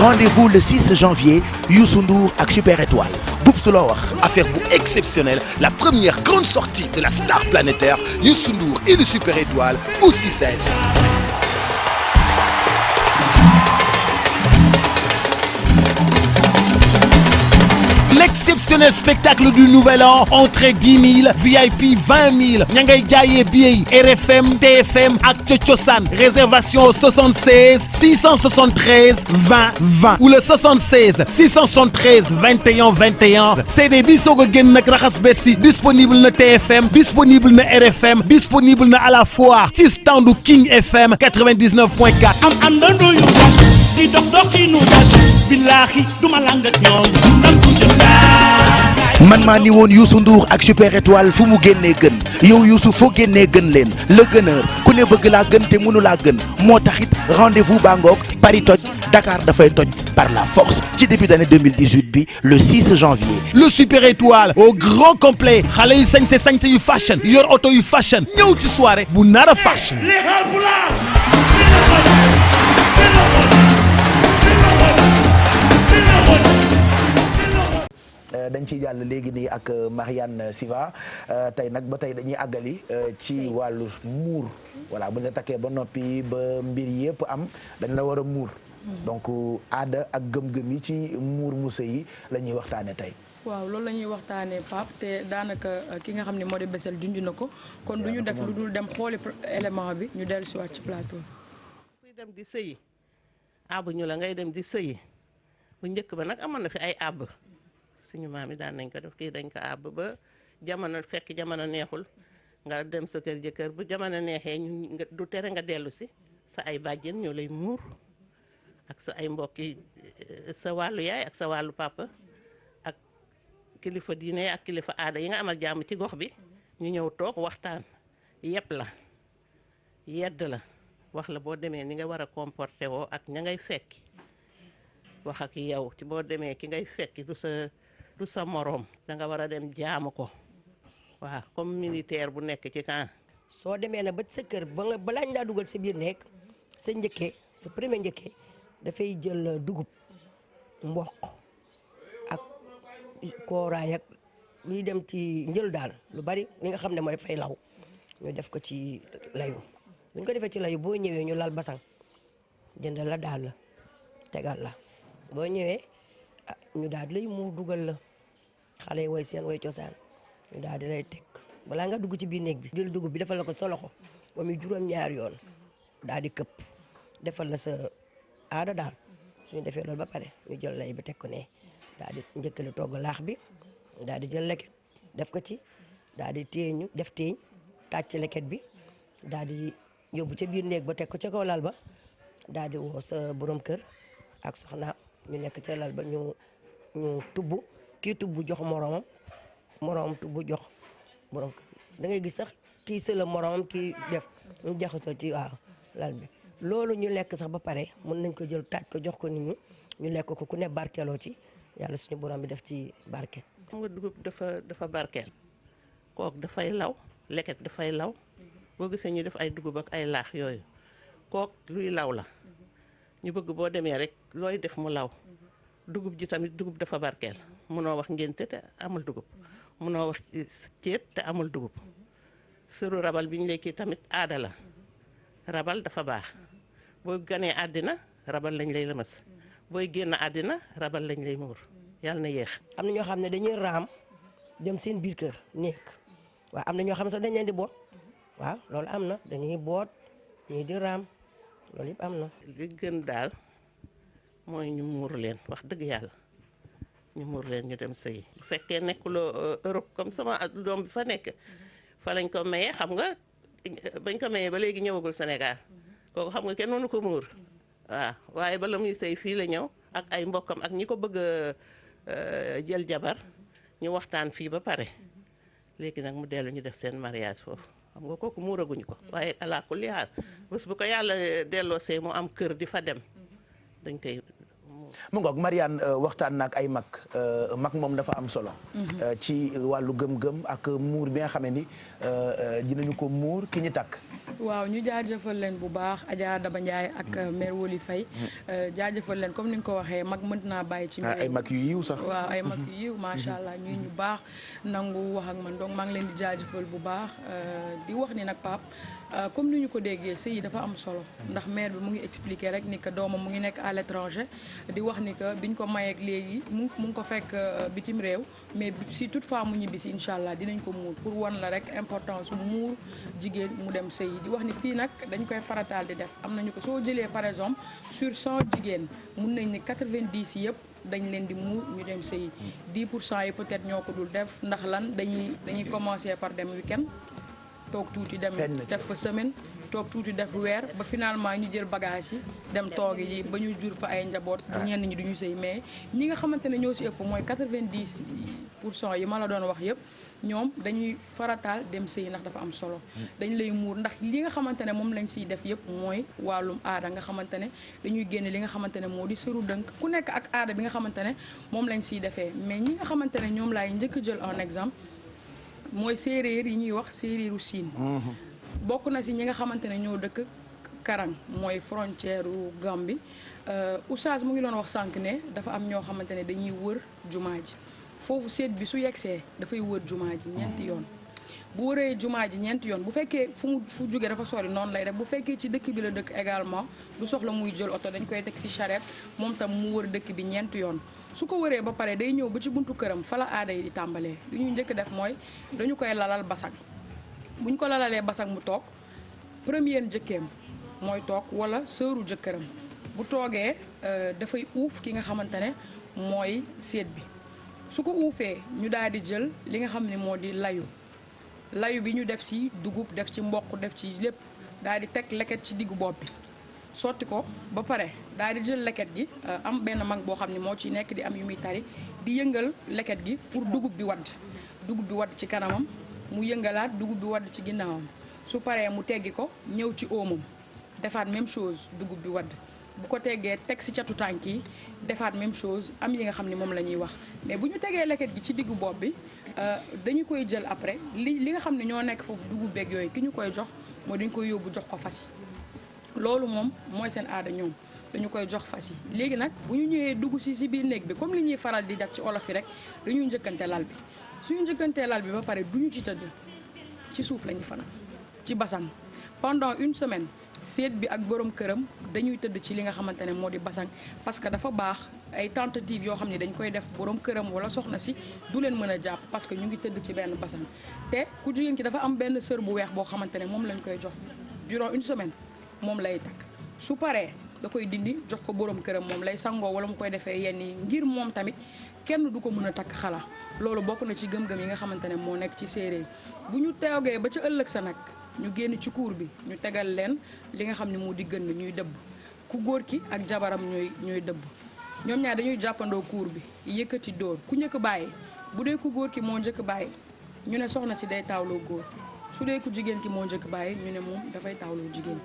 Rendez-vous le 6 janvier, Youssou Ndour ak Super Étoile. Boubs loo wax affaire bu exceptionnelle, la première grande sortie de la star planétaire Youssou Ndour et le Super Étoile au 6S. L'exceptionnel spectacle du Nouvel An, entrée 10 000, VIP 20 000. ña ngay jaayee billets RFM, TFM ak Cosaan. Réservation au 76 673 20 20 ou le 76 673 21 21. CD bi soog a génn nag raxas Bercy disponible na TFM, disponible na RFM, disponible na à la fois ci standu King FM 99.4. am dandu yu das di dox doxi nu das billahi duma lang ak ñoom man maa ni woon Youssou Ndour ak Super Étoile fu mu génnee gën yow Youssou foo génnee gën leen le gëneur ku ne bëgg laa gën te mënu laa gën moo taxit rendez-vous baa ngoog Paris toj Dakar dafay toj par la force ci début d'année 2018 bi le 6 janvier. Le Super Étoile au grand complet xale yi sañse yu fashion yor oto yu fashion ñëw ci soirée bu nara fashion. dañ ciy jàll léegi nii ak Marianne Siva tey nag ba tey dañuy àggali ci wàllu muur voilà bu ñu la takkee ba noppi ba mbir yëpp am dañ la war a muur donc aada ak gëm-gëm yi ci muur mu sëy la ñuy waxtaane tey. waaw loolu la ñuy waxtaanee Pape te daanaka ki nga xam ne moo di Bessél junj na ko kon du ñu def lu dul dem xooli élément bi ñu dellu si waat ci plateau. kuy dem di sëyi àbb ñu la ngay dem di sëyi bu njëkk ba nag amoon na fi ay àbb suñu maam yi daan nañ ko def kii dañ ko àbb ba jamono fekk jamono neexul nga dem sa kër jëkkër bu jamono neexee ñu du tere nga dellu si sa ay bàjjen ñoo lay muur ak sa ay mbokki sa wàllu yaay ak sa wàllu papa ak kilifa diine ak kilifa aada yi nga amal jàmm ci gox bi ñu ñëw toog waxtaan yëpp la yedd la wax la boo demee ni nga war a comporté woo ak ña ngay fekki wax ak yow ci boo demee ki ngay fekki du sa moroom da nga war a dem jaamu ko waaw comme militaire bu nekk ci camp. soo demee na ba sa kër balaa ñu daa dugal sa biir nekk sa njëkkee sa premier njëkkee dafay jël dugub mboq ak kooraay ak luy dem ci njël daal lu bari li nga xam ne mooy fay law ñu def ko ci layu buñ ko defee ci layu boo ñëwee ñu lal basang jënd la daal la tegal la boo ñëwee ñu daal di lay mu dugal la xale yi woy seen woy cosaan ñu daal di lay teg balaa nga dugg ci biir néeg bi jël dugub bi defal la ko sa loxo ba muy juróom-ñaari yoon daal di këpp defal la sa aada daal suñu defee loolu ba pare ñu jël lay bi teg ko ne daal di njëkkale togg laax bi daal di jël leket def ko ci daal di téeñu def téeñ tàcc leket bi daal di yóbbu ca biir néeg ba teg ko ca kaw lal ba daal di woo sa borom kër ak soxnaam ñu nekk ca lal ba ñu tubb kii tubb jox moromam tubb jox borom kër da ngay gis sax kii sëla moromam kii def ñu jaxasoo ci waaw lal bi loolu ñu lekk sax ba pare mën nañ ko jël taaj ko jox ko nit ñi ñu lekk ko ku ne barkeeloo ci yàlla suñu borom bi def ci barke. xam nga dugub dafa barkeel kook dafay law leket dafay law boo gisee ñu def ay dugub ak ay laax yooyu kook luy law la ñu bëgg boo demee rek looy def mu law dugub ji tamit dugub dafa barkeel munoo wax ngénte te amul dugub munoo wax ceet te amul dugub sëru rabal bi ñu lekki tamit aada la rabal dafa baax boo ganee àddina rabal lañ lay lëmas booy génn àddina rabal lañ lay muur yàlla na yéex. am na ñoo xam ne dañuy raam dem seen biir kër nekk waaw am na ñoo xam ne sax dañ leen di boot waaw loolu am na dañuy boot ñii di raam loolu yëpp am na. li gën daal mooy ñu muur leen wax dëgg yàlla ñu muur leen ñu dem sëyi bu fekkee nekkuloo Europe comme sama doom bi fa nekk fa lañ ko mayee xam nga bañ ko mayee ba léegi ñëwagul Sénégal kooku xam nga kenn mënu ko muur waaw waaye bala muy sëy fii la ñëw ak ay mbokkam ak ñi ko bëgg a jël jabar ñu waxtaan fii ba pare léegi nag mu dellu ñu def seen mariage foofu xam nga kooku muuraguñu ko waaye alaa kulli haal bés bu ko yàlla delloo see mu am kër di fa dem dañ koy muur. mu ngoog Marianne waxtaan naag ay mag moom dafa am solo. ci wàllu gëm-gëm ak muur bi nga xam ni dinañu ko muur ki ñu takk. waaw ñu jaajëfal leen bu baax Adja Daba Ndiaye ak mère Woli Faye jaajëfal leen comme ni nga ko waxee mag mën naa bàyyi ci mbir ay mag yu yiw sax. waaw ay mag yu yiw macha allah ñuy ñu baax nangu wax ak man donc maa ngi leen di jaajëfal bu baax di wax ni nag Pape comme ni ñu ko déggee sëy yi dafa am solo ndax mère bi mu ngi expliquer rek ni que doomam mu ngi nekk à l'étranger di wax ni que biñ ko mayeeg léegi mu ngi ko fekk bitim réew mais si toutefois mu ñibbi si incha allah dinañ ko muur pour wan la rek importance su muur jigéen mu dem sëy di wax ni fii nag dañ koy farataal di def am nañu ko soo jëlee par exemple sur 100 jigéen mun nañ ni 90 yëpp dañ leen di muur ñu dem sëy 10% yi peut-être ñoo ko dul def ndax lan dañuy commencer par dem week-end toog tuuti dem def fa semaine toog tuuti def weer ba finalement ñu jël bagage yi dem toogi yi ba ñu jur fa ay njaboot ñenn ñi duñu sëy mais ñi nga xamante ne ñoo si ëpp mooy 90% yi ma la doon wax yëpp ñoom dañuy farataal dem sëy ndax dafa am solo dañ lay muur ndax li nga xamante ne moom lañ siy def yëpp mooy wàllum aada nga xamante ne dañuy génne li nga xamante ne moo di sëru dënk ku nekk ak aada bi nga xamante ne moom lañ siy defee mais ñi nga xamante ne ñoom laay njëkk jël en exemple mooy séeréer yi ñuy wax séeréeru siin bokk na si ñi nga xamante ne ñoo dëkk Karang mooy frontière u Gambie Oustaz mu ngi doon wax sànq ne dafa am ñoo xamante ne dañuy wër jumaa ji foofu seet bi su yegsee dafay wër jumaa ji ñeenti yoon bu wëree jumaa ji ñeenti yoon bu fekkee fu jógee dafa sori noonu lay def bu fekkee ci dëkk bi la dëkk également du soxla muy jël oto dañ koy teg si charrette moom tam mu wër dëkk bi ñeenti yoon su ko wëree ba pare day ñëw ba ci buntu këram fa la aada yi di tàmbalee li ñuy njëkk def mooy dañu koy lalal basang buñ ko lalalee basang mu toog première njëkkeem mooy toog wala sëru jëkkëram bu toogee dafay uuf ki nga xamante ne mooy seet bi su ko uufee ñu daal di jël li nga xam ne moo di layu bi ñu def ci dugub def ci mboq def ci lépp daal di teg leket ci diggu bopp bi sotti ko ba pare daal di jël leket gi am benn mag boo xam ne moo ci nekk di am yu muy tari di yëngal leket gi pour dugub bi wadd ci kanamam mu yëngalaat dugub bi wadd ci ginnaawam su paree mu teggi ko ñëw ci oomam defaat même chose dugub bi wadd bu ko teggee teg ci catu tànk yi defaat même chose am yi nga xam ne moom la ñuy wax mais bu ñu tegee leket gi ci diggu bopp bi dañu koy jël après li nga xam ne ñoo nekk foofu dugub beeg yooyu ki ñu koy jox mooy dañu koy yóbbu jox ko fas yi loolu moom mooy seen aada ñoom dañu koy jox fas yi léegi nag bu ñu ñëwee dugg ci biir néeg bi comme li ñuy faral di def ci olof yi rek dañuy njëkkante lal bi suñu njëkkantee lal bi ba pare duñu ci tëdd ci suuf la ñuy fanaan ci basang pendant une semaine seet bi ak borom këram dañuy tëdd ci li nga xamante ne moo di basang parce que dafa baax ay tentatives yoo xam ne dañ koy def borom këram wala soxna si du leen mën a jàpp parce que ñu ngi tëdd ci benn basang te ku jigéen ki dafa am benn sër bu weex boo xamante ne moom lañ koy jox durant une semaine moom lay takk su paree da koy dindi jox ko borom këram moom lay sangoo wala mu koy defee yenn yi ngir moom tamit kenn du ko mën a takk xala loolu bokk na ci gëm-gëm yi nga xamante ne moo nekk ci séeréer bu ñu teewgee ba ca ëllëg sa nag ñu génn ci kuur bi ñu tegal leen li nga xam ne moo di gën ñuy dëbb ku góor ki ak jabaram ñooy dëbb ñoom ñaar dañuy jàppandoo kuur bi yëkkati dóor ku njëkk bàyyi bu dee ku góor ki moo njëkk bàyyi ñu ne soxna si day taawloo góor su dee ku jigéen ki moo njëkk bàyyi ñu ne moom dafay taawloo jigéen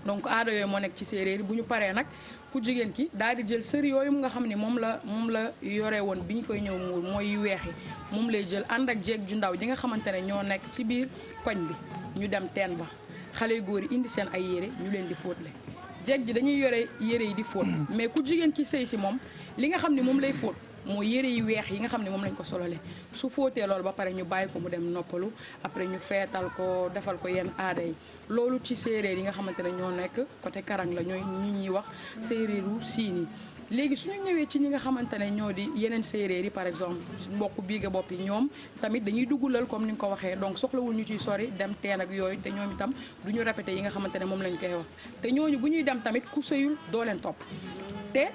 donc aada yooyu moo nekk ci séeréer bu ñu paree nag ku jigéen ki daal di jël sër yooyu nga xam ne moom la yore woon bi ñu koy ñëw muur mooy yu weex yi moom lay jël ànd ak jeeg ju ndaw ji nga xamante ne ñoo nekk ci biir koñ bi ñu dem teen ba xale yu góor yi indi seen ay yére ñu leen di fóotle jeeg ji dañuy yore yére yi di fóot mais ku jigéen ki sëy si moom li nga xam ne moom lay fóot mooy yére yi weex yi nga xam ne moom lañ ko solole su fóotee loolu ba pare ñu bàyyi ko mu dem noppalu après ñu feetal ko defal ko yenn aada yi loolu ci séeréer yi nga xamante ne ñoo nekk côté Karang la ñooy ñi ñuy wax séeréeru siin yi léegi suñu ñëwee ci ñi nga xamante ne ñoo di yeneen séeréer yi par exemple mbokk biiga bopp yi ñoom tamit dañuy duggulal comme ni nga ko waxee donc soxlawul ñu ciy sori dem teen ak yooyu te ñoom itam du ñu répété yi nga xamante ne moom lañ koy wax te ñooñu bu ñuy dem tamit ku sëyul doo leen topp te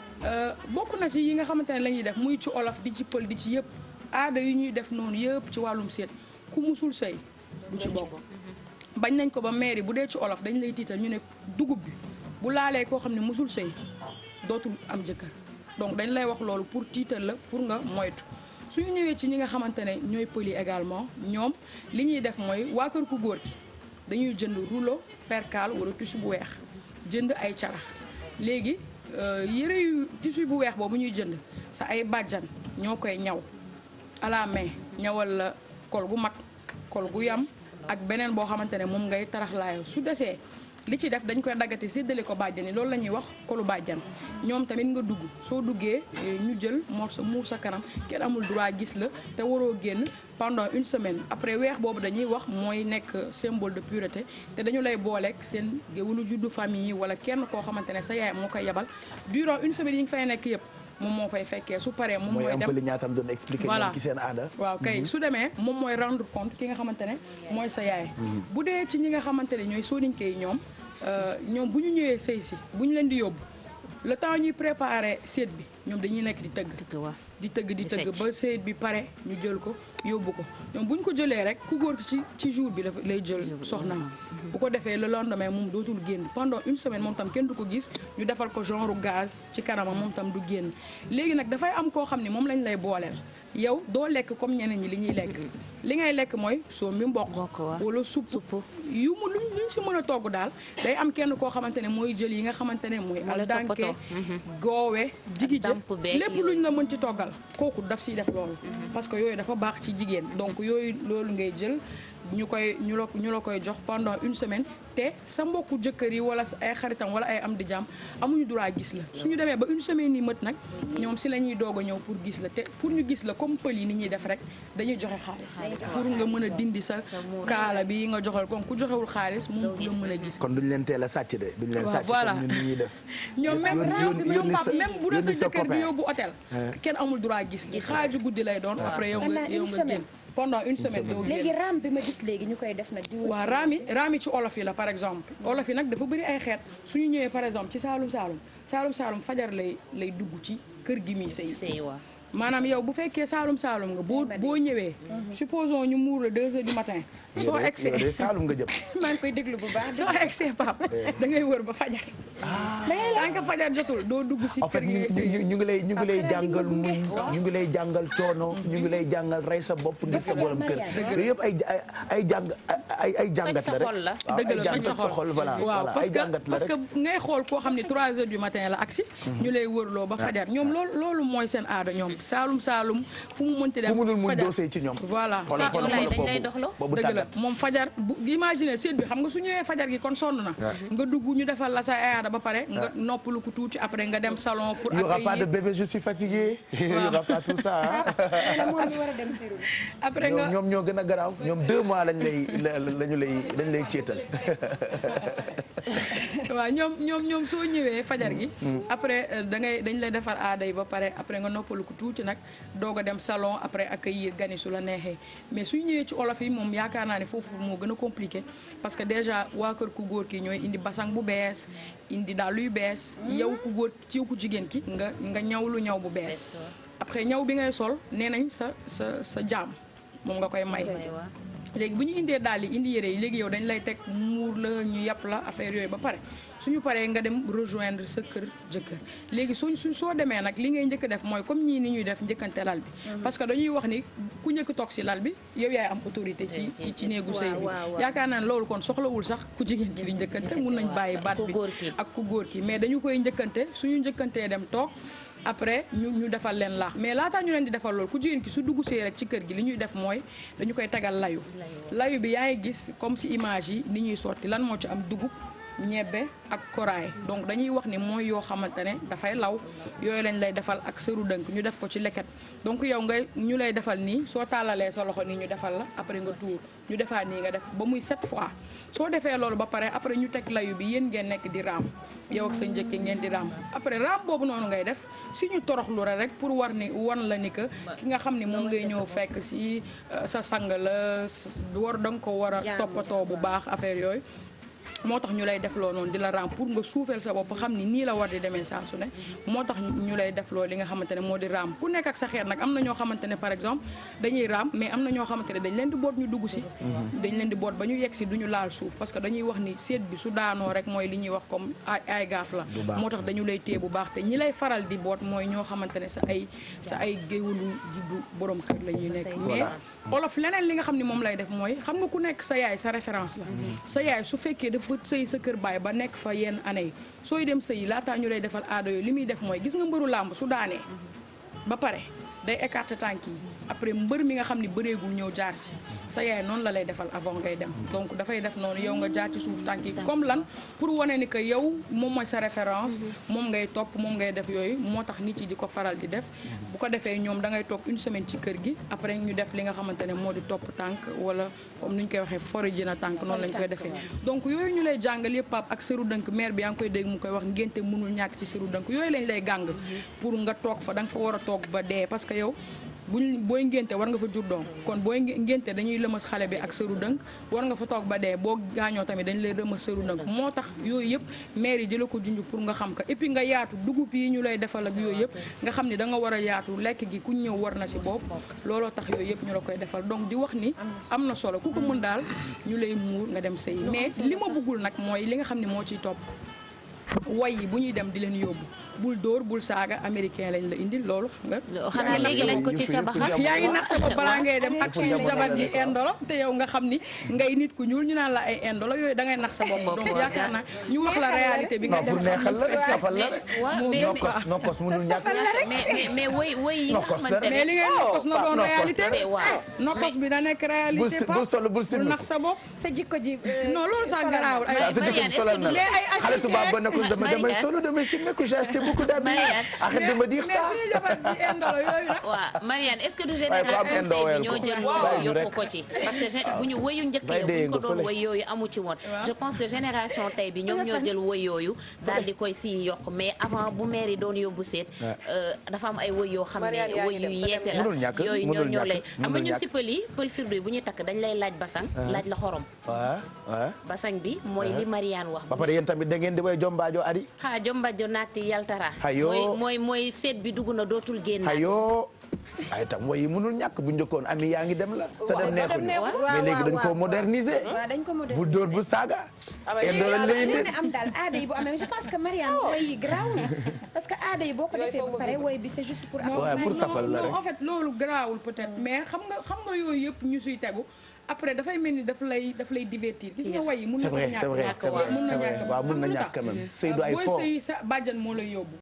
bokk na ci yi nga xamante ne la ñuy def muy ci olof di ci pël di ci yëpp aada yu ñuy def noonu yëpp ci wàllum seet ku musul sëy du ci bokk bañ nañ ko ba mairie bu dee ci olof dañ lay tiital ñu ne dugub bi bu laalee koo xam ne musul sëy dootul am jëkkër donc dañ lay wax loolu pour tiital la pour nga moytu suñu ñëwee ci ñi nga xamante ne ñooy pël yi également ñoom li ñuy def mooy waa kër ku góor ki dañuy jënd rouleau percale wala tissu bu weex jënd ay carax léegi yére yu tissu bu weex boobu ñuy jënd sa ay bàjjan ñoo koy ñaw à la main ñawal la kol gu mag kol gu yam ak beneen boo xamante ne moom ngay taraxlaayoo su desee li ci def dañ koy daggati séddale ko bàjjan yi loolu la ñuy wax kolu bàjjan ñoom tamit nga dugg soo duggee ñu jël morceau muur sa kanam kenn amul droit gis la te waroo génn pendant une semaine après weex boobu dañuy wax mooy nekk symbole de pureté te dañu lay booleeg seen géwélu juddu famille wala kenn koo xamante ne sa yaay moo koy yebal durant une semaine yi nga fay nekk yëpp moom moo fay fekkee su paree moom mooy dem li ñaatam doon expliquer ñoom ci seen aada. waaw kay su demee moom mooy rendre compte ki nga xamante ne mooy sa yaay bu dee ci ñi nga xamante ne ñooy sooninke yi ñoom bu ñu ñëwee sëy si bu ñu leen di yóbbu le temps ñuy préparer seet bi ñoom dañuy nekk di tëgg ba seet bi pare ñu jël ko yóbbu ko ñoom bu ñu ko jëlee rek ku góor ci jour bi lay jël soxnaam bu ko defee le lendemain moom dootul génn pendant une semaine moom tam kenn du ko gis ñu defal ko genre gaz ci kanamam moom tam du génn léegi nag dafay am koo xam ne moom lañ lay booleel yow doo lekk comme ñeneen ñi li ñuy lekk li ngay lekk mooy soom bi mboq wala supp yu mu luñ si mën a togg daal day am kenn koo xamante ne mooy jël yi nga xamante ne mooy aldanke goowe jigi jë lépp luñ la mën ci toggal kooku daf siy def loolu parce que yooyu dafa baax ci jigéen donc yooyu loolu ngay jël ñu la koy jox pendant une semaine te sa mbokku jëkkër yi wala ay xaritam wala ay am di jàmm amuñu droit gis la suñu demee ba une semaine yi mët nag ñoom si la ñuy doog a ñëw pour gis la te pour ñu gis la comme pël yi ni ñuy def rek dañuy joxe xaalis pour nga mën a dindi sa kaala bi nga joxal kon ku joxewul xaalis moom la mën a gis kon duñ leen teel a sàcc de duñ leen sàcc voilà comme ni ñuy def ñoom même bu dee sa jëkkër bi yóbbu hôtel kenn amul droit gis la xaaju guddi lay doon après yow nga génn pendant une semaine doo génn léegi raam bi ma gis léegi ñu koy def nag waaw raami ci olof yi la par exemple olof yi nag dafa bëri ay xeet suñu ñëwee par exemple ci saalum fajar lay dugg ci kër gi muy sëy maanaam yow bu fekkee saalum nga boo ñëwee supposons ñu muur la 2 heures du matin soo egsee saalum nga jëm maa ngi koy déglu bu baax soo egsee pap da ngay wër ba fajar tant que fajar jotul doo dugg si en fait ñu ngi lay jàngal muñ ñu ngi lay jàngal coono ñu ngi lay jàngal rey sa bopp ngir sa borom kër yooyu yëpp ay jàngat la rek dëgg la toj sa xol voilà ay jàngat la parce que ngay xool koo xam ne 3 heures du matin la agsi ñu lay wërloo ba fajar ñoom loolu mooy seen aada ñoom saalum fu mu mënti dem fu mënul muñ doosee ci ñoom voilà dëgg la moom fajar bu imaginer seet bi xam nga su ñëwee fajar gi kon sonn na nga dugg ñu defal la sa aada ba pare nga noppalu ko tuuti après nga dem salon pour il y aura pas de bébé je suis fatigué il y aura pas tout ça après nga ñoom ñoo gën a garaaw ñoom 2 mois lañ lay ceetal waaw ñoom soo ñëwee fajar gi après dañ lay defar aada yi ba pare après nga noppalu ko tuuti nag doog a dem salon après accueillir gani su la neexee mais suy ñëwee ci olof yi moom yaakaar naa ne foofu moo gën a compliqué parce que déjà waa kër ku góor ki ñooy indi basang bu bees indi daal yu bees yow ku góor ci ku jigéen ki nga ñaw lu ñaw bu bees après ñaw bi ngay sol nee nañ sa jaam moom nga koy may léegi bu ñu indee daal yi indi yére yi léegi yow dañ lay teg muur la ñu yàpp la affaire yooyu ba pare suñu paree nga dem rejoindre sa kër jëkkër léegi soo demee nag li ngay njëkk def mooy comme ñii ni ñuy def njëkkante lal bi parce que dañuy wax ni ku njëkk toog si lal bi yow yaay am autorité ci néegu sëy bi yaakaar naa ne loolu kon soxlawul sax ku jigéen ki di njëkkante mun nañ bàyyi baat bi ak ku góor ki mais dañu koy njëkkante suñu njëkkantee dem toog après ñu defal leen laax mais laataa ñu leen di defal loolu ku jigéen ki su dugg see rek ci kër gi li ñuy def mooy dañu koy tegal layu bi yaa ngi gis comme si image yi ni ñuy sotti lan moo ci am dugub ñebbe ak koraay donc dañuy wax ni mooy yoo xamante ne dafay law yooyu lañ lay defal ak sëru dënk ñu def ko ci leket donc yow ñu lay defal nii soo tàllalee sa loxo nii ñu defal la après nga tuur ñu defaat nii nga def ba muy 7 fois soo defee loolu ba pare après ñu teg layu bi yéen ngeen nekk di raam yow ak sa njëkk ngeen di raam après raam boobu noonu ngay def si ñu toroxlu rek pour wan la ni que ki nga xam ne moom ngay ñëw fekk si sa sang la da nga ko war a toppatoo bu baax affaire yooyu moo tax ñu lay def loo noonu di la raam pour nga suufeel sa bopp xam ni nii la war di demee saa su ne moo tax ñu lay def loo li nga xamante ne moo di raam ku nekk ak sa xeet nag am na ñoo xamante ne par exemple dañuy raam mais am na ñoo xamante ne dañ leen di boot ñu dugg si dañ leen di boot ba ñu yegg si duñu laal suuf parce que dañuy wax ni seet bi su daanoo rek mooy li ñuy wax comme ay gaaf la moo tax dañu lay téye bu baax te ñi lay faral di boot mooy ñoo xamante ne sa ay géwalu juddu borom kër la ñuy nekk mais olof leneen li nga xam ne moom lay def mooy xam nga ku nekk sa yaay sa référence la sa yaay su fekkee dafa sëy sa kër baay ba nekk fa yenn année yi sooy dem sëyi laataa ñu lay defal aada yooyu li muy def mooy gis nga mbëru làmb su daanee ba pare day écarter tànk yi après mbër mi nga xam ne bëreegul ñëw jaar si sa yaay noonu la lay defal avant ngay dem donc dafay def noonu yow nga jaar ci suuf tànk yi comme lan pour wane ni que yow moom mooy sa référence moom ngay topp moom ngay def yooyu moo tax nit yi di ko faral di def bu ko defee ñoom da ngay toog une semaine ci kër gi après ñu def li nga xamante ne moo di topp tànk wala comme ni ñu koy waxee fori ji na tànk noonu lañ koy defee donc yooyu ñu lay jàngal yëpp pap ak sëru dënk mère bi yaa ngi koy dégg mu koy wax ngénte mënul ñàkk ci sëru dënk yooyu lañ lay gàng pour nga toog fa da nga fa war a toog ba dee parce que yow booy ngénte war nga fa jur doom kon booy ngénte dañuy lëmas xale bi ak sëru dënk war nga fa toog ba dee boo gaañoo tamit dañ lay lëmas sëru dënk moo tax yooyu yëpp maire yi di la ko junj pour nga xam ko et puis nga yaatu dugub yi ñu lay defal ak yooyu yëpp nga xam ni da nga war a yaatu lekk gi ku ñëw war na si bopp looloo tax yooyu yëpp ñu la koy defal donc di wax ni am na solo ku ko mën daal ñu lay muur nga dem sëy mais li ma bëggul nag mooy li nga xam ne moo ciy topp way yi bu ñuy dem di leen yóbbu bul dóor bul saaga américain lañ la indi loolu xam nga. xanaa léegi lañ ko ci cabaxa. yaa ngi nax sa bopp balaa ngay dem ak suñu jabar ji indolo te yow nga xam ni ngay nit ku ñuul ñu naan la ay indolo yooyu da ngay nax sa bopp donc yaakaar naa ñu wax la réalité bi nga dem. neexal la rek safal la rek. nokkos mënul ñàkk mais woy yi nga xamante ne mais li ngay nokkos na doon réalité nokkos bi da nekk réalité bul nax sa bopp sa jikko ji non loolu sax garaawul ay xale tubaab ba nekkul damay solo damay simé ko j'ai acheté beaucoup d'habits arrête de me dire ça. waaw Marianne est-ce que du génération tey bi ñoo jël loolu yokku ko ci parce que bu ñu wëyu njëkk ya bu ñu ko doon wëy yooyu amu ci woon je pense que génération tey bi ñoom ñoo jël wëy yooyu daal di koy si yokk mais avant bu maire yi doon yóbbu seet dafa am ay wëy yoo xam ne wëy yu yeete la yooyu ñoo lay am nga ñu si pël yi pël firdu bu ñu takk dañ lay laaj basang laaj la xorom basang bi mooy li Marianne wax ba pare yéen tamit da ngeen di way jombaajo ari ha jombajo naatti yaltara mooy seet bi dugg na dootul génn ayoo ay tam way yi mënul ñàkk bu njëkkoon ami yaa ngi dem la sa dem neexuñu mais léegi dañ ko moderniser bu dóor bu saaga indoo lañ lay indi am daal aada yi bu amee je pense que Marianne way yi garaawul parce que aada yi boo ko defee ba pare way bi c'est juste pour pour safal la rek en fait loolu garaawul peut-être mais xam nga yooyu yëpp ñu suy tegu après dafay mel ni daf lay divertir gis nga way yi mën na sax ñàkk waaw mën na ñàkk quand même Seydou ay fo booy sëy sa bàjjan moo lay yóbbu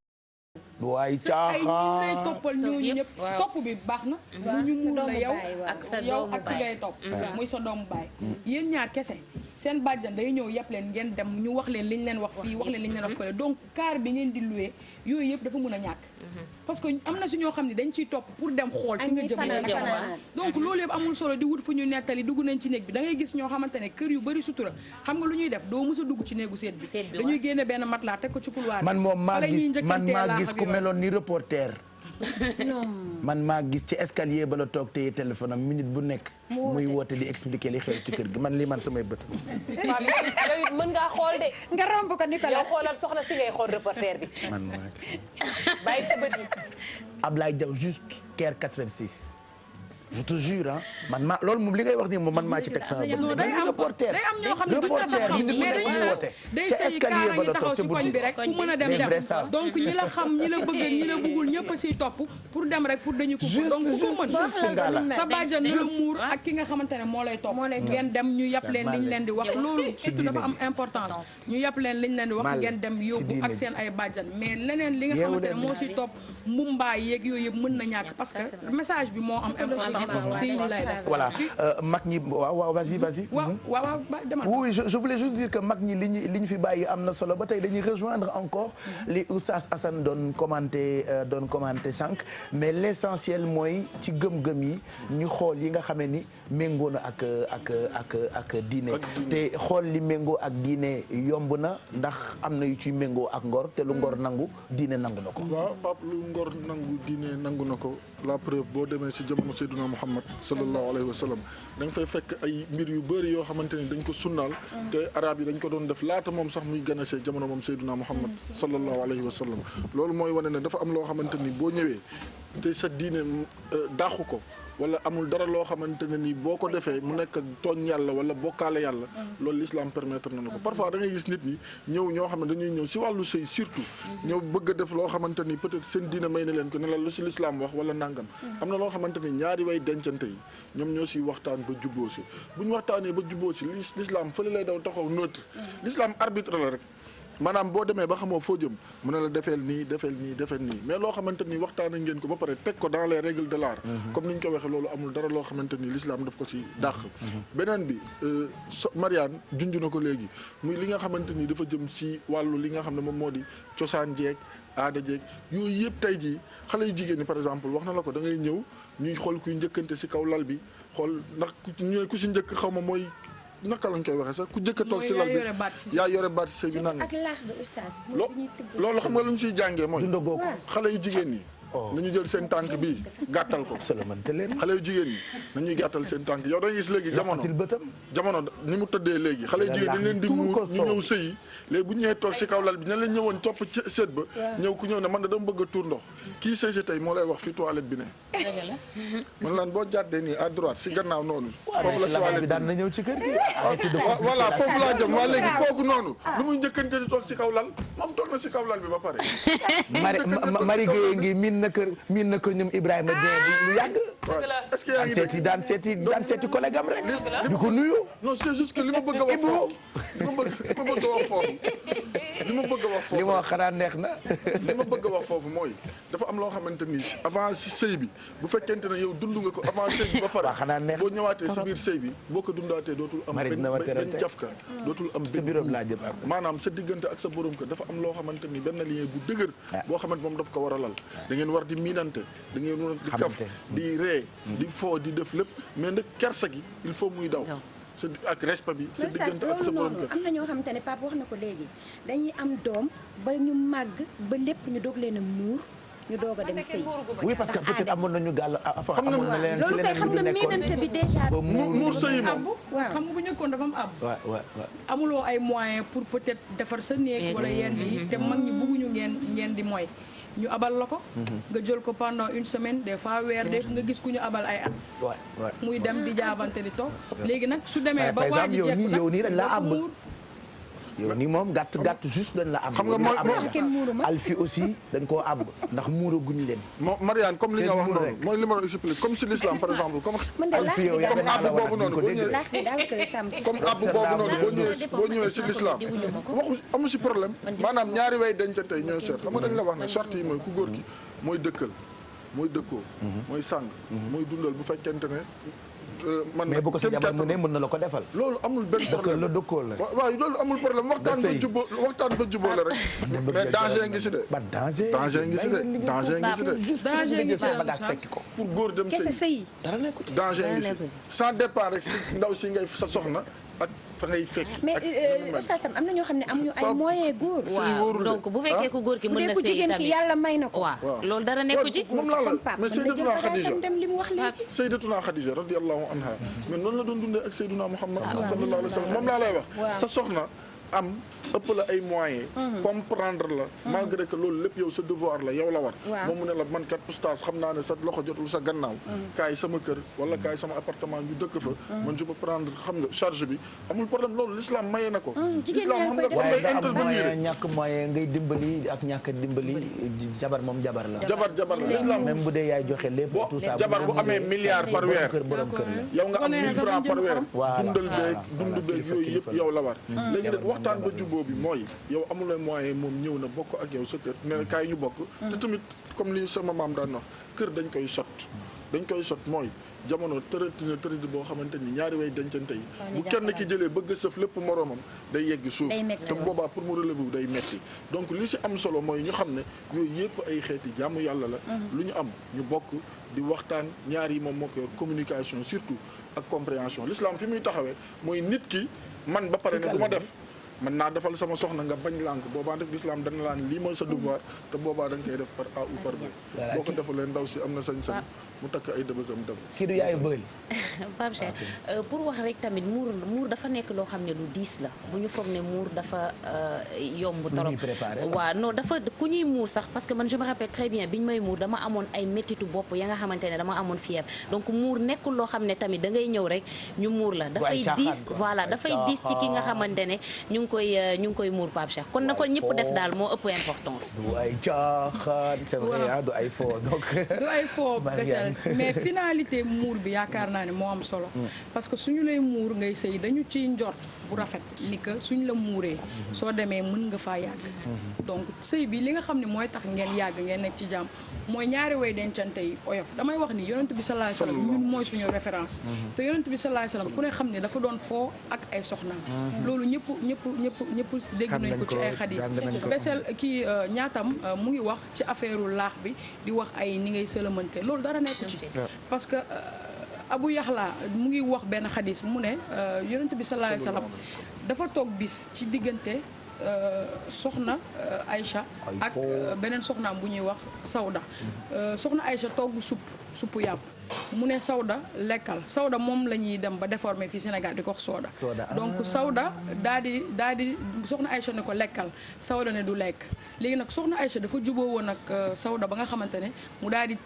waay caaxaan ay lay toppal ñooñu ñëpp topp bi baax na ñu muur la yow ak sa yow doomu ak ki ngay topp muy sa doomu baay yéen ñaar kese seen bàjjan day ñëw yëpp leen ngeen dem ñu wax leen liñ leen wax fii wax leen liñ leen wax fële donc car bi ngeen di loué yooyu yëpp dafa mën a ñàkk parce que am na si ñoo xam ne dañ ciy topp pour dem xool fi nga jëm donc loolu yëpp amul solo di wut fu ñu nettali dugg nañ ci néeg bi da ngay gis ñoo xamante ne kër yu bëri sutura xam nga lu ñuy def doo mës a dugg ci néegu seet bi dañuy génne benn matelas teg ko ci couloir man moom maa gis ku meloon ni reporter man maa gis ci escalier ba la toog téye téléphone am minute bu nekk muy woote di expliquer li xew ci kër gi man lii man samay bët yow mën ngaa xool de nga romb ko Nicolas yow xoolal soxna si ngay xool reporter bi man maa gis bàyyi sa bët yi Ablaye Diaw juste Caire 86 je te jure ah man maa loolu moom li ngay wax nii moom man maa ci teg sama bët. day am reporter day am ñoo xam ne du sax xam nit mais dañuy woote day ca sëy escalier ba kaara la ngi taxaw toog si koñ bi rek ku mën a dem dem donc ñi la xam ñi la bëgg ñi la bëggul ñëpp a siy topp pour dem rek pour dañu ko donc ku ko mën sa bàjjan na la muur ak ki nga xamante ne moo lay topp ngeen dem ñu yàpp leen liñ leen di wax loolu surtout dafa am importance ñu yàpp leen liñ leen di wax ngeen dem yóbbu ak seen ay bàjjan mais leneen li nga xamante ne moo siy topp mbumbaay yeeg yooyu yëpp mën na ñàkk parce que message bi moo am importance si lay def voilà mag ñi waaw vas-y waaw demal oui je voulais juste dire que mag ñi li ñu fi bàyyi am na solo ba tey dañuy rejoindre encore li Oustaz Assane doon commenté sànq mais l'essentiel mooy ci gëm-gëm yi ñu xool yi nga xamee ni méngoo na ak diine te xool li méngoo ak diine yomb na ndax am na yu ciy méngoo ak ngor te lu ngor nangu diine nangu na ko. waaw Pape lu ngor nangu diine nangu na ko la preuve boo demee si jamono Seydina Muhammad sallallahu alayhi wa sallam da nga fay fekk ay mbir yu bëri yoo xamante ni dañ ko sunnaal te arab yi dañ ko doon def laata moom sax muy ganasee jamono moom Seydina Muhammad sallallahu alayhi wa sallam loolu mooy wane ne dafa am loo xamante ni boo ñëwee te sa diine dàqu ko wala amul dara loo xamante ne ni boo ko defee mu nekk tooñ yàlla wala bokkaale yàlla loolu l'islam permettre na ko parfois da ngay gis nit ñi ñoo xam ne dañuy ñëw si wàllu sëy surtout ñëw bëgg a def loo xamante ni peut-être seen diina may na leen ko ne la lu si l'islam wax wala nangam am na loo xamante ni ñaari way dencante yi ñoom ñoo si waxtaan ba jubboo si bu ñu waxtaanee ba jubboo si l'islam fële lay daw taxaw neutre l'islam arbitre la rek maanaam boo demee ba xamoo foo jëm mu ne la defeel nii mais loo xamante ni waxtaana ngeen ko ba pare teg ko dans les règles de l'art comme ni ñu ko waxee loolu amul dara loo xamante ni l'islam daf ko ci dàq beneen bi Marianne junj na ko léegi muy li nga xamante ni dafa jëm ci wàllu li nga xam ne moom moo di cosaan jeeg aada jeeg yooyu yëpp tey jii xale yu jigéen ñi par exemple wax na la ko da ngay ñëw ñuy xool kuy njëkkante ci kaw lal bi xool ndax ku ci njëkk xaw ma mooy naka lañ koy waxee sax ku jëkk a toog si lal bi yaa yore baat si sëy bi nanga loolu xam nga lu ñu siy jàngee mooy xale yu jigéen ñi nañu jël seen tànk bi gàttal ko xale yu jigéen ñi nañuy gàttal seen tànk yow da ngay gis léegi jamono ni mu tëddee léegi xale yu jigéen dañ leen di muur ñu ñëw sëyi léegi bu ñëwee toog si kaw lal bi ña leen ñëwoon topp seet ba ñëw ku ñëw ne man da dama bëgg a tuur ndox kii sëy si tey moo lay wax fi toilette bi ne man laan boo jàddee nii à droite si gannaaw noonu foofu la toilette bi daan na ñëw ci kër gi voilà foofu laa jëm waa léegi kooku noonu lu muy njëkkante di toog si kaw lal moom toog na si kaw lal bi ba pare Marie Gueye ngi miin na kër ñoom Ibrahima Dieng bi lu yàgg. est-ce que yaa ngi daan seeti collègue am rek. di ko nuyu. non c'est juste que li ma bëgg a wax foofu. li ma bëgg a wax foofu. li ma wax xanaa neex na. li ma bëgg a wax foofu mooy dafa am loo xamante ni avant si sëy bi bu fekkente ne yow dund nga ko avant sëy bi ba pare. waaw xanaa neex boo ñëwaatee si biir sëy bi boo ko dundaatee dootul am. benn jafka dootul am benn maanaam sa diggante ak sa borom kër dafa am loo xamante ni benn lien bu dëgër. boo xamante moom daf ko war a lal da ngeen war di miinante da ngeen war di kaf di ree di foo di def lépp mais nag kersa gi il faut muy daw sa ak respect bi sa diggante ak sa borom kër am na ñoo xamante ne Pape wax na ko léegi dañuy am doom ba ñu màgg ba lépp ñu doog leen a muur ñu doog a dem sëy oui parce que peut-être amoon nañu gàll amoon na leen ci leneen xam nga miinante bi déjà muur sëy moom xam nga bu njëkkoon dafa am ab amuloo ay moyens pour peut-être defar sa néeg wala yenn yi te mag ñi bëgguñu ngeen di mooy ñu abal la ko nga jël ko pendant une semaine des fois weer de nga gis ku ñu abal ay at muy dem di jaabante di toog léegi nag su demee ba waa ji jekk yow nii dañ la àbb yow nii moom gàtt juste dañ la àbb xam nga mooy Alfi aussi dañ koo àbb ndax muura guñ leen Marianne comme li nga wax noonu mooy li ma doon expliquer comme si l'islam par exemple comme àbb boobu noonu boo ñëwee si l'islam waxu amu si problème maanaam ñaari way dencante ñooy seet xam nga dañ la wax ne charte yi mooy ku góor gi mooy dëkkal mooy dëkkoo mooy sàng mooy dundal bu fekkente ne mais bu ko sa jabar mu ne mën na la ko defal loolu amul benn problème la dëkkoo la waaw loolu amul problème waxtaan ba juboo la rek mais danger ngi si de danger ngi si de pour góor dem sëy danger ngi si sans départ rek si ndaw si ngay sa soxna ak fa ngay fekk mais oustaz tam am na ñoo xam ne amuñu ay moyens góor waaw donc bu fekkee ku góor ki mën na sëy jigéen ki yàlla may na ko waaw loolu dara nekku ci moom laa la mais Sayyidatuna Khadija dem li mu wax léegi Sayyidatuna Khadija radiyallahu anha mais noonu la doon dundee ak Sayyiduna Muhammad sallallahu alayhi wa sallam moom laa lay wax sa soxna am ëpp la ay moyens comprendre la malgré que loolu lépp yow sa devoir la yow la war moom mu ne la man kat oustaz xam naa ne sa loxo jotul sa gannaaw kaay sama kër wala kaay sama appartement ñu dëkk fa man je peux prendre xam nga charge bi amul problème loolu l'islam maye na ko l'islam xam nga comme day intervenir ñàkk moyen ngay dimbali ak ñàkk dimbali jabar moom jabar la jabar la l'islam même bu dee yaay joxe lépp tout ça jabar bu amee milliard par weer borom kër la yow nga am 1000 francs par weer dund beeg yooyu yëpp yow la war léegi nag waxtaan ba juboo bi mooy yow amuloo moyen moom ñëw na bokk ak yow sa kër ne na kaay ñu bokk te tamit comme li sama maam daan wax kër dañ koy sot mooy jamono tërëti boo xamante ni ñaari way dencante yi bu kenn ki jëlee bëgg a sëf lépp moroomam day yegg suuf te boobaa pour mu relever wu day metti donc li si am solo mooy ñu xam ne yooyu yëpp ay xeeti jàmm yàlla la lu ñu am ñu bokk di waxtaan ñaar yi moom moo ko yor communication surtout ak compréhension l'islam fi muy taxawee mooy nit ki man ba pare ne du ma def mën naa defal sama soxna nga bañ lànk boobaa def l'islam dana laan lii mooy sa devoir te boobaa da nga koy def par A ou par B boo ko defalee ndaw si am na sañ-sañ mu takk ay dëbësam dem kii du yaayu bëri Pape Cheikh pour wax rek tamit muur dafa nekk loo xam ne lu diis la bu ñu foog ne muur dafa yomb torop waaw non dafa ku ñuy muur sax parce que man je me rappelle très bien bi ñu may muur dama amoon ay méttitu bopp ya nga xamante ne dama amoon fièvre donc muur nekkul loo xam ne tamit da ngay ñëw rek ñu muur la dafay diis voilà dafay diis ci ki nga xamante ne ñu ngi koy muur Pape Cheikh kon na ko ñëpp def daal moo ëpp importance du ay caaxaan c'est vrai du ay faux donc du ay faux mais finalité muur bi yaakaar naa ne moo am solo parce que suñu lay muur ngay sëy dañu ciy njort bu rafet ni que suñ la muuree soo demee mën nga faa yàgg donc sëy bi li nga xam ne mooy tax ngeen yàgg ngeen nekk ci jàmm mooy ñaari way dencante yi oyof damay wax ni yonent bi sallallahu alayhi wasallam ñun mooy suñu référence te yonent bi sallallahu alayhi wasallam ku ne xam ne dafa doon foo ak ay soxnaam loolu ñëpp dégg nañ ko ci ay xadis besel kii ñaatam mu ngi wax ci affaireu laax bi di wax ay ni ngay sëlamante loolu dara nekku ci parce que Abu Yaxla mu ngi wax benn xadis mu ne yonent bi sallallahu alayhi wasallam dafa toog bis ci diggante soxna Aïcha ak beneen soxnaam bu ñuy wax Sawda soxna Aïcha togg suppu yàpp mu ne Sawda lekkal Sawda moom la ñuy dem ba déformé fii Sénégal di ko wax Sooda donc Sawda daa di soxna Aïcha ne ko lekkal Sawda ne du lekk léegi nag soxna Aïcha dafa juboo woon ak Sawda ba nga xamante ne mu daal di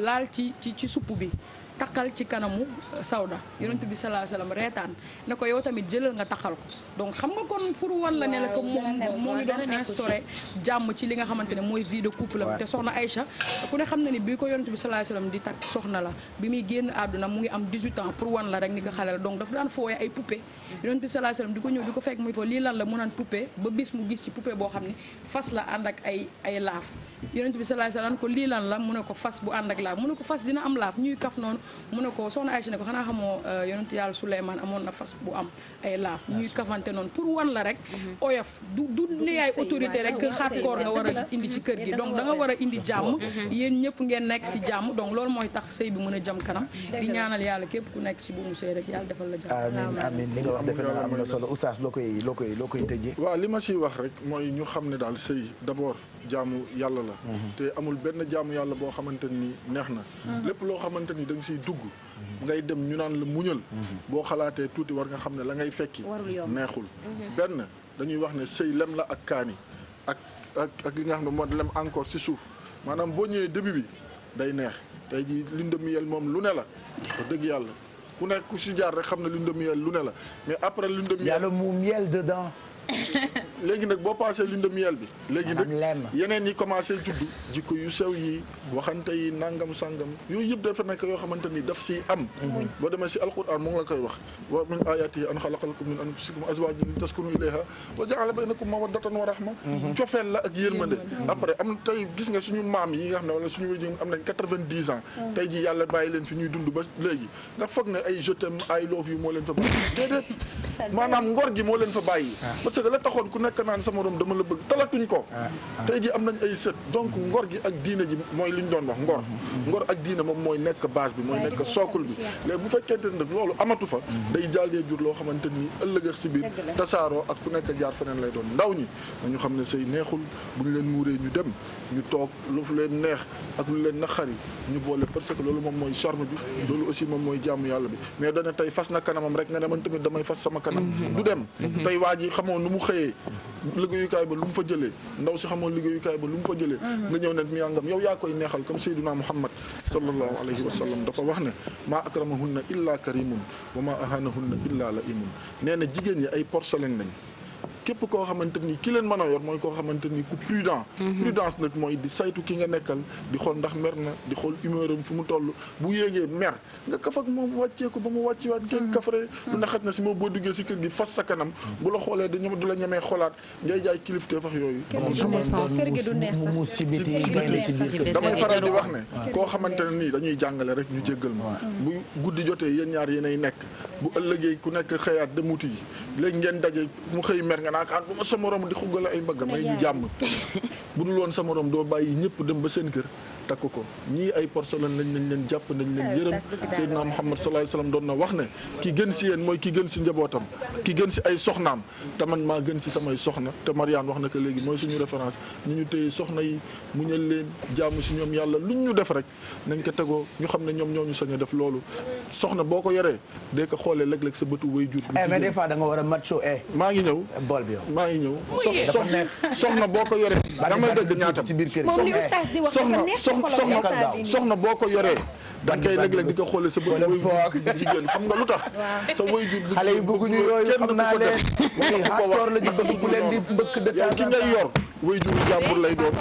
laal ci supp bi takkal ci kanamu Sawda yonent bi sallallahu alayhi wasallam reetaan ne ko yow tamit jëlal nga takkal ko donc xam nga kon pour wan la ne la ko moom moo ngi doon instauré jàmm ci li nga xamante ne mooy vie de couple am te soxna Aïcha ku ne xam na ni bi ko yonent bi sallallahu alayhi wasallam di takk soxna la bi muy génn àdduna mu ngi am 18 ans pour wan la rek ni ko xale la donc dafa daan fooye ay poupée yonent bi sallallahu alayhi wasallam di ko ñëw di ko fekk muy fa lii lan la mu naan poupée ba bis mu gis ci poupée boo xam ne fas la ànd ak ay laaf yonent bi sallallahu alayhi wasallam ko lii lan la mu ne ko fas bu ànd ak laaf mu ne ko fas dina am laaf ñuy kaf noonu mu ne ko soxna Aïcha ne ko xanaa xamoo yonent yàlla Souleymane amoon na fas bu am ay laaf ñuy kafante noonu pour wan la rek oyof du ne yaay autorité rek hardcore nga war a indi ci kër gi donc da nga war a indi jàmm yéen ñëpp ngeen nekk si jàmm donc loolu mooy tax sëy bi mën a jëm kanam di ñaanal yàlla képp ku nekk ci bu mu sëy rek yàlla defal la jàmm amiin li nga wax defe naa am na solo oustaz loo koy tëjee waaw li ma siy wax rek mooy ñu xam ne daal sëy d'abord jaamu yàlla la te amul benn jaamu yàlla boo xamante ni neex na lépp loo xamante ni da nga siy dugg ngay dem ñu naan la muñal boo xalaatee tuuti war nga xam ne la ngay fekki neexul benn dañuy wax ne sëy lem la ak kaani ak li nga xam ne moo lem encore si suuf maanaam boo ñëwee début bi day neex tey ji lune de miel moom lu ne la wax dëgg yàlla ku nekk ku si jaar rek xam ne lune de miel lu ne la mais après lune de miel yàlla mu miel dedans léegi nag boo passé lune de miel bi léegi nag yeneen yi commencé tudd jikko yu sew yi waxante yi nangam sangam yooyu yëpp dafa nekk yoo xamante ni daf si am boo demee si alquran mu ngi la koy wax wa min ayatihi an xalaqa lakum min anfusikum azwajan taskunu ilayha wa ja'ala baynakum mawaddatan wa rahma cofeel la ak yërmande après am tey gis nga suñu maam yi nga xam ne wala suñu wéy am nañ 90 ans tey ji yàlla bàyyi leen fi ñuy dund ba léegi nga foog ne ay je t'aime I love you moo leen fa bàyyi déedéet maanaam ngor gi moo leen fa bàyyi parce que la taxoon ku nekk naan sama morom dama la bëgg talatuñ ko tey ji am nañ ay sët donc ngor gi ak diine ji mooy li ñu doon wax ngor ak diine moom mooy nekk base bi mooy nekk sookul bi léegi bu fekkente ne loolu amatu fa day jàllee jur loo xamante ni ëllëg ak si biir tasaaroo ak ku nekk jaar feneen lay doon ndaw ñi dañu xam ne sëy neexul bu ñu leen muuree ñu dem ñu toog lu leen neex ak lu leen naqari ñu boole parce que loolu moom mooy charme bi loolu aussi moom mooy jaamu yàlla bi mais dana tey fas na kanamam rek nga ne man tamit damay fas sama kanam du dem tey waa ji xamoo nu mu xëyee liggéeyukaay ba lu mu fa jëlee ndaw si xamoo liggéeyukaay ba lu mu fa jëlee nga ñëw ne mi yàngam yow yaa koy neexal comme Seydina Muhammad sallallahu alayhi wa sallam dafa wax ne maa akramahunna illa karimun wa maa ahanahunna illa laimun nee na jigéen ñi ay porcelaine lañ képp koo xamante ni ki leen mën a yor mooy koo xamante ni ku prudent prudence nag mooy di saytu ki nga nekkal di xool ndax mer na di xool humeur am fu mu toll bu yéegee mer nga kaf ak moom wàccee ko ba mu wàcciwaat ngeen kafre lu ne xaj na si moom boo duggee si kër gi fas sa kanam bu la xoolee du la ñemee xoolaat ngay jaay kilifte fax yooyu muus ci biti damay faral di wax ne koo xamante ne nii dañuy jàngale rek ñu jéggal ma bu guddi jotee yéen ñaar yéenay nekk bu ëllëgee ku nekk xëyaat demuti yi léegi ngeen daje mu xëy mer nga naakaan bu ma sa morom di xuggale ay mbagg may ñu jàmm bu dul woon sa morom doo bàyyi ñëpp dem ba seen kër takk ko ñii ay porcelaine lañ leen jàpp nañ leen yërëm. Seydina Muhammad sallallahu alayhi wasallam doon na wax ne ki gën si yéen mooy ki gën si njabootam ki gën si ay soxnaam te man maa gën si samay soxna te Marianne wax na ko léegi mooy suñu référence ñu téye soxna yi muñal leen jaamu si ñoom yàlla luñ ñu def rek nañ ko tegoo ñu xam ne ñoom ñoo ñu sañ a def loolu soxna boo ko yoree dee ko xoolee léeg-léeg sa bëtu way jur. mais des fois da nga war a macho maa ngi ñëw bool bi maa ngi ñëw soxna boo ko yoree damay dëgg ñaatam ci biir kër soxna boo ko yoree da ngay léeg-léeg di ko xoolee sa bët bu jigéen xam nga lu tax sa waajur bu xale yi bëgguñu yooyu xam naa leen ko wax la ñu bëgg ku leen di bëgg de yow ki ngay yor waajur jàmbur lay doon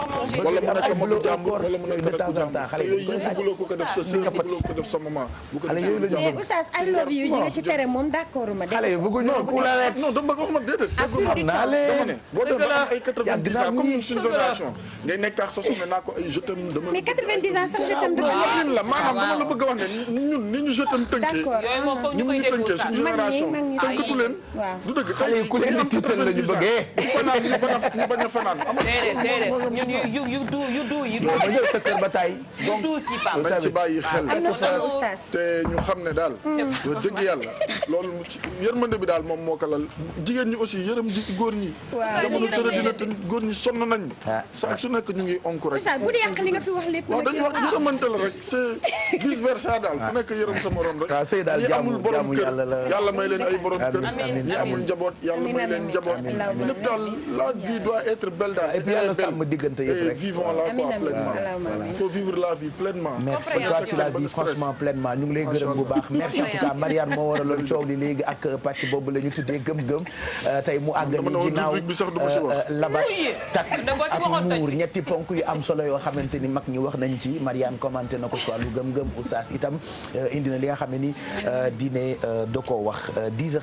wala mu nekk magu jàmbur wala mu nekk rakku jàmbur xale yooyu yëpp bëgguloo ko def sa sœur bëgguloo ko def sa maman bu ko def mais oustaz I love you ji nga ci tere moom d'accord ma xale yi bëgguñu ku la rek non dama bëgg wax ma déedéet xam naa leen boo dem ba ay 90 ans comme ñun suñu génération ngay nekk ak sa soxna naa ko ay je t'aime dama mais 90 ans sax je t'aime la maanaam dama la bëgg a wax ne ñun ni ñu je t'aime tënkee ñu ñu tënkee suñu génération tënkatu leen du dëgg tey ku leen di tiital la ñu bëggee fanaan ñu bañ a fanaan ba jël sa kër ba tay donc nañ ci bàyyi xel te ñu xam ne daal wax dëgg yàlla loolu yërmande bi daal moom moo ko lal jigéen ñi aussi yërëm góor ñi jamono tëra dina te góor ñi sonn nañ saa su nekk ñu ngi onk rek bu dee yàq li nga fi wax lépp waaw dañuy wax yërëmante la rek c'est vice versa daal ku nekk yërëm sa morom rek waaw sëy daal ñi amul borom kër yàlla may leen ay borom kër amiin ñi amul njaboot yàlla may leen njaboot lépp daal la vie doit être belle daal et puis yàlla sàmm diggante yëpp rek vivons la quoi pleinement il faut vivre la vie pleinement merci toi tu la vis franchement pleinement ñu ngi lay gërëm bu baax merci en tout cas Marianne moo waraloon coow li léegi ak pàcc boobu la ñu tuddee gëm-gëm tey mu àgg ni ginnaaw labat takk ak muur ñetti ponk yu am solo yoo xamante ni mag ñi wax nañ ci Marianne commenté na ko ci wàllu gëm-gëm oustaz itam indi na li nga xam ne ni diine da koo wax 10h